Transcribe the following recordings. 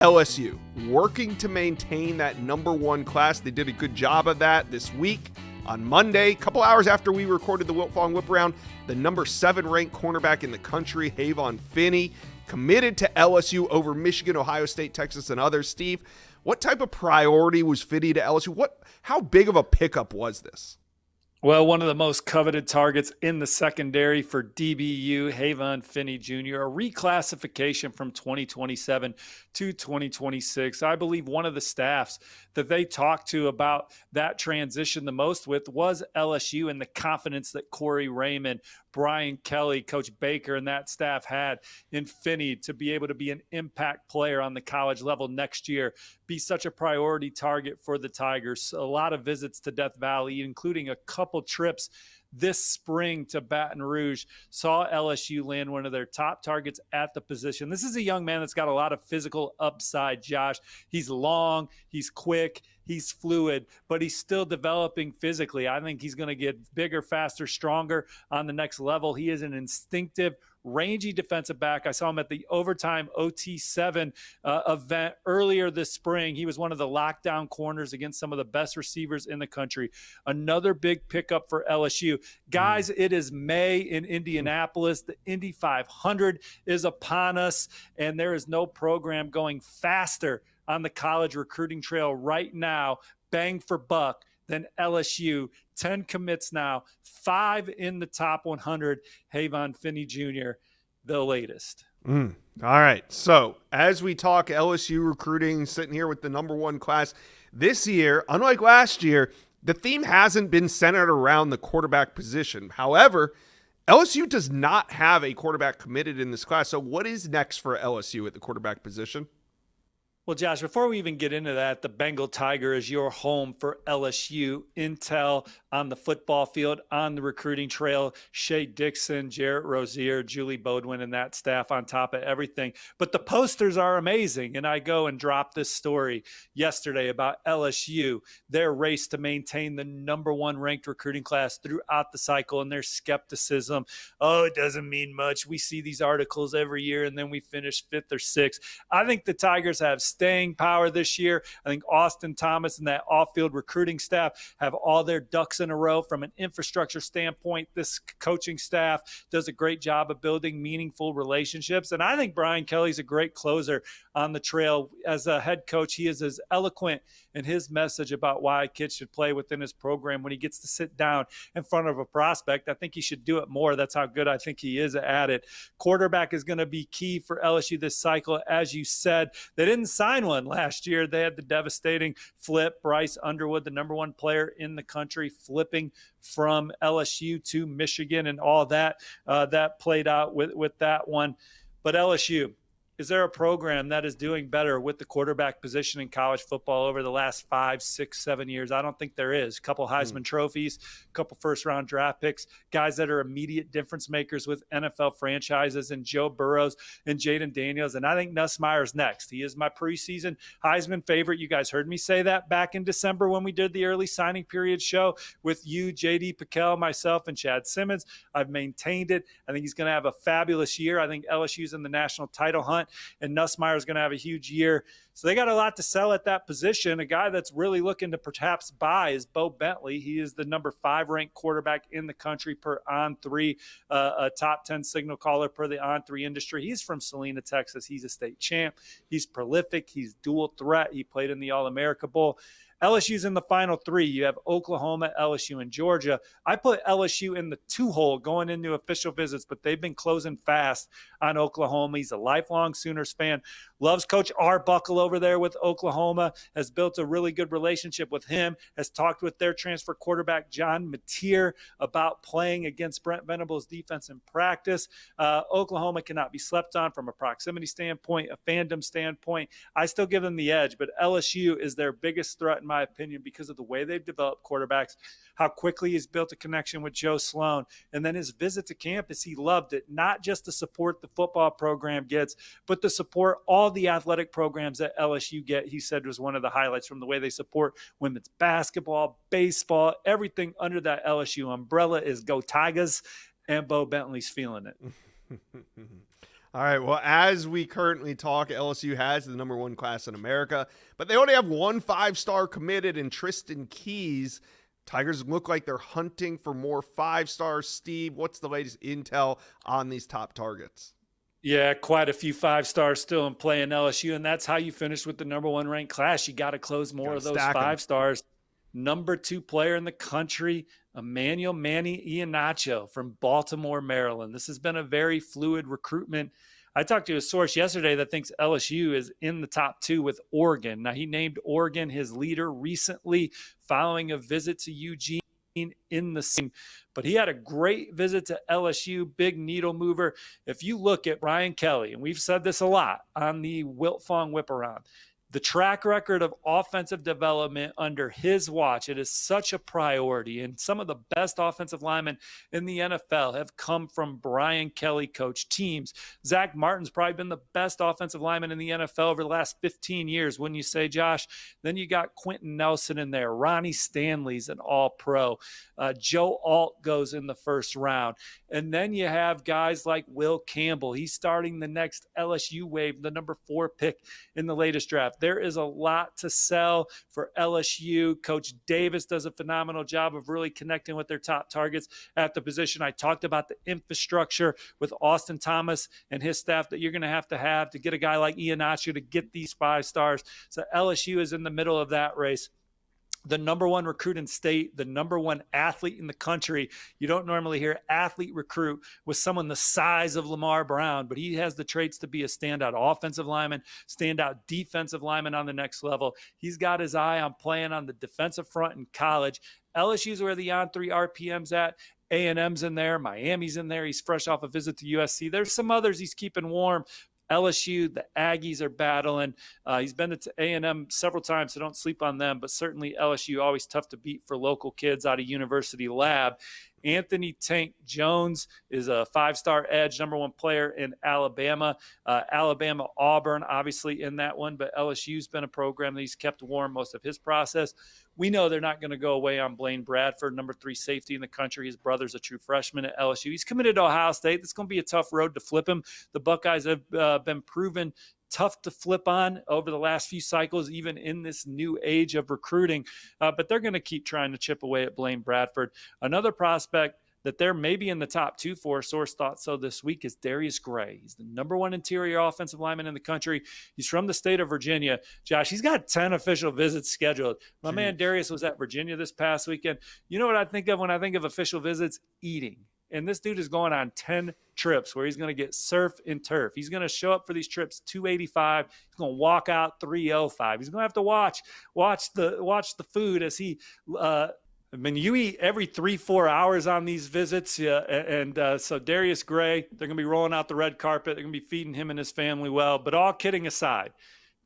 LSU working to maintain that number one class. They did a good job of that this week. On Monday, a couple hours after we recorded the Wiltfong Whip Around, the number 7 ranked cornerback in the country, Havon Finny, committed to LSU over Michigan, Ohio State, Texas, and others. Steve, what type of priority was Finny to LSU? How big of a pickup was this? Well, one of the most coveted targets in the secondary for DBU, Havon Finny Jr., a reclassification from 2027 to 2026. I believe one of the staffs that they talked to about that transition the most with was LSU and the confidence that Corey Raymond, Brian Kelly, Coach Baker, and that staff had in Finney to be able to be an impact player on the college level next year, be such a priority target for the Tigers. A lot of visits to Death Valley, including a couple trips this spring to Baton Rouge, saw LSU land one of their top targets at the position. This is a young man that's got a lot of physical upside, Josh. He's long, he's quick, he's fluid, but he's still developing physically. I think he's going to get bigger, faster, stronger on the next level. He is an instinctive, rangy defensive back. I saw him at the Overtime OT7 event earlier this spring. He was one of the lockdown corners against some of the best receivers in the country. Another big pickup for LSU. Guys, it is May in Indianapolis. The Indy 500 is upon us, and there is no program going faster on the college recruiting trail right now, bang for buck, than LSU. 10 commits now, 5 in the top 100. Havon Finny Jr., the latest. All right. So as we talk LSU recruiting, sitting here with the number 1 class this year, unlike last year, the theme hasn't been centered around the quarterback position. However, LSU does not have a quarterback committed in this class. So what is next for LSU at the quarterback position? Well, Josh, before we even get into that, the Bengal Tiger is your home for LSU intel on the football field, on the recruiting trail. Shea Dixon, Jarrett Rozier, Julie Bodwin, and that staff on top of everything. But the posters are amazing. And I go and drop this story yesterday about LSU, their race to maintain the number 1 ranked recruiting class throughout the cycle, and their skepticism. Oh, it doesn't mean much. We see these articles every year, and then we finish 5th or 6th. I think the Tigers have staying power this year. I think Austin Thomas and that off-field recruiting staff have all their ducks in a row from an infrastructure standpoint. This coaching staff does a great job of building meaningful relationships. And I think Brian Kelly's a great closer on the trail. As a head coach, he is as eloquent in his message about why a kid should play within his program when he gets to sit down in front of a prospect. I think he should do it more. That's how good I think he is at it. Quarterback is going to be key for LSU this cycle. As you said, they didn't sign one last year. They had the devastating flip. Bryce Underwood, the number 1 player in the country, flipping from LSU to Michigan, and all that that played out with that one. But LSU, is there a program that is doing better with the quarterback position in college football over the last 5, 6, 7 years? I don't think there is. A couple Heisman trophies, a couple first-round draft picks, guys that are immediate difference makers with NFL franchises, and Joe Burrows and Jaden Daniels. And I think Nussmeier's next. He is my preseason Heisman favorite. You guys heard me say that back in December when we did the early signing period show with you, J.D. Piquel, myself, and Chad Simmons. I've maintained it. I think he's going to have a fabulous year. I think LSU's in the national title hunt, and Nussmeier is going to have a huge year. So they got a lot to sell at that position. A guy that's really looking to perhaps buy is Bo Bentley. He is the number 5 ranked quarterback in the country per On3, a top 10 signal caller per the On3 industry. He's from Salina, Texas. He's a state champ. He's prolific. He's dual threat. He played in the All-America Bowl. LSU's in the final 3. You have Oklahoma, LSU, and Georgia. I put LSU in the 2-hole going into official visits, but they've been closing fast on Oklahoma. He's a lifelong Sooners fan. Loves Coach Arbuckle over there with Oklahoma, has built a really good relationship with him, has talked with their transfer quarterback, John Mateer, about playing against Brent Venables' defense in practice. Oklahoma cannot be slept on from a proximity standpoint, a fandom standpoint. I still give them the edge, but LSU is their biggest threat in my opinion because of the way they've developed quarterbacks, how quickly he's built a connection with Joe Sloan, and then his visit to campus, he loved it, not just the support the football program gets, but the support all the athletic programs that LSU get, he said was one of the highlights from the way they support women's basketball, baseball, everything under that LSU umbrella is Go Tigers, and Bo Bentley's feeling it. All right. Well, as we currently talk, LSU has the number one class in America, but they only have one 5-star committed in Tristan Keys. Tigers look like they're hunting for more 5-stars. Steve, what's the latest intel on these top targets? Yeah, quite a few 5 stars still in play in LSU, and that's how you finish with the number one ranked class. You got to close more Got to of those stack them. 5 stars. Number 2 player in the country, Emmanuel Manny Iannaccio from Baltimore, Maryland. This has been a very fluid recruitment. I talked to a source yesterday that thinks LSU is in the top 2 with Oregon. Now, he named Oregon his leader recently following a visit to Eugene in the scene, but he had a great visit to LSU, big needle mover. If you look at Ryan Kelly, and we've said this a lot on the Wiltfong Whip Around, the track record of offensive development under his watch, it is such a priority. And some of the best offensive linemen in the NFL have come from Brian Kelly coach teams. Zach Martin's probably been the best offensive lineman in the NFL over the last 15 years, wouldn't you say, Josh? Then you got Quentin Nelson in there. Ronnie Stanley's an all-pro. Joe Alt goes in the first round. And then you have guys like Will Campbell. He's starting the next LSU wave, the number 4 pick in the latest draft. There is a lot to sell for LSU. Coach Davis does a phenomenal job of really connecting with their top targets at the position. I talked about the infrastructure with Austin Thomas and his staff that you're going to have to get a guy like Iannaccio to get these 5 stars. So LSU is in the middle of that race. The number 1 recruit in state, the number 1 athlete in the country. You don't normally hear athlete recruit with someone the size of Lamar Brown, but he has the traits to be a standout offensive lineman, standout defensive lineman on the next level. He's got his eye on playing on the defensive front in college. LSU's where the on-3 RPM's at. A&M's in there. Miami's in there. He's fresh off a visit to USC. There's some others he's keeping warm. LSU, the Aggies are battling. He's been to A&M several times, so don't sleep on them. But certainly LSU, always tough to beat for local kids out of University Lab. Anthony Tank Jones is a 5-star edge, number 1 player in Alabama. Alabama, Auburn, obviously in that one. But LSU's been a program that he's kept warm most of his process. We know they're not going to go away on Blaine Bradford, number 3 safety in the country. His brother's a true freshman at LSU. He's committed to Ohio State. It's going to be a tough road to flip him. The Buckeyes have been proven tough to flip on over the last few cycles, even in this new age of recruiting. But they're going to keep trying to chip away at Blaine Bradford. Another prospect that they're maybe in the top 2 for, a source thought so this week, is Darius Gray. He's the number 1 interior offensive lineman in the country. He's from the state of Virginia. Josh, he's got 10 official visits scheduled. My man Darius was at Virginia this past weekend. You know what I think of when I think of official visits? Eating. And this dude is going on 10 trips where he's going to get surf and turf. He's going to show up for these trips 285. He's going to walk out 305. He's going to have to watch the food as he you eat every 3-4 hours on these visits. Yeah, and so Darius Gray, they're going to be rolling out the red carpet. They're going to be feeding him and his family well. But all kidding aside,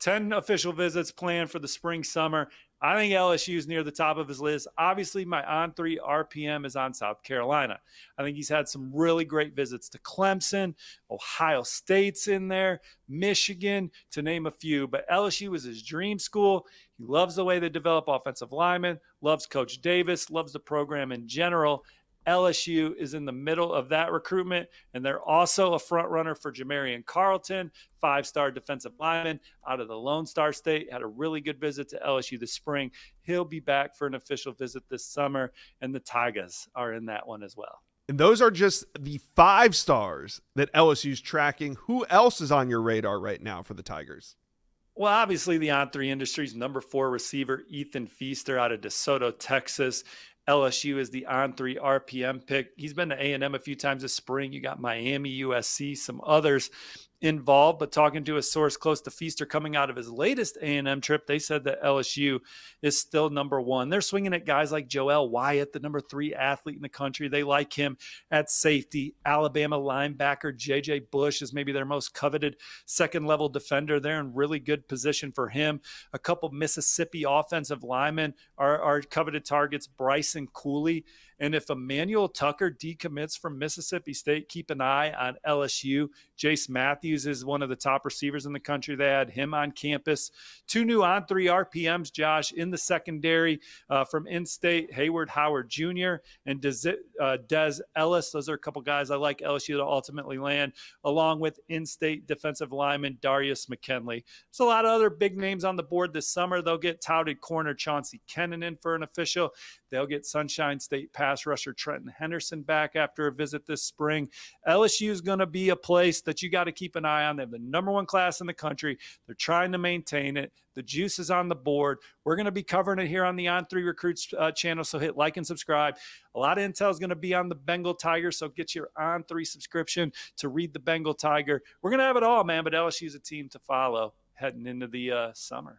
10 official visits planned for the spring, summer. I think LSU is near the top of his list. Obviously, my on-3 RPM is on South Carolina. I think he's had some really great visits to Clemson. Ohio State's in there, Michigan, to name a few. But LSU is his dream school. He loves the way they develop offensive linemen, loves Coach Davis, loves the program in general. LSU is in the middle of that recruitment, and they're also a front runner for Jamarian Carlton, 5-star defensive lineman out of the Lone Star State. Had a really good visit to LSU this spring. He'll be back for an official visit this summer, and the Tigers are in that one as well. And those are just the 5 stars that LSU's tracking. Who else is on your radar right now for the Tigers? Well, obviously the on-3 industry's number 4 receiver, Ethan Feaster out of DeSoto, Texas. LSU is the on-3 RPM pick. He's been to A&M a few times this spring. You got Miami, USC, some others involved, but talking to a source close to Feaster coming out of his latest A&M trip, they said that LSU is still number 1. They're swinging at guys like Joel Wyatt, the number 3 athlete in the country. They like him at safety. Alabama linebacker J.J. Bush is maybe their most coveted second-level defender. They're in really good position for him. A couple Mississippi offensive linemen are coveted targets, Bryson Cooley And if Emmanuel Tucker decommits from Mississippi State, keep an eye on LSU. Jace Matthews is one of the top receivers in the country. They had him on campus. 2 new on-3 RPMs, Josh, in the secondary from in-state, Hayward Howard Jr. and Des Ellis. Those are a couple guys I like LSU to ultimately land, along with in-state defensive lineman Darius McKinley. There's a lot of other big names on the board this summer. They'll get touted corner Chauncey Kennan in for an official. They'll get Sunshine State pass rusher Trenton Henderson back after a visit this spring. LSU is going to be a place that you got to keep an eye on. They have the #1 class in the country. They're trying to maintain it. The juice is on the board. We're going to be covering it here on the On3 Recruits channel, so hit like and subscribe. A lot of intel is going to be on the Bengal Tiger, so get your On3 subscription to read the Bengal Tiger. We're going to have it all, man, but LSU is a team to follow heading into the summer.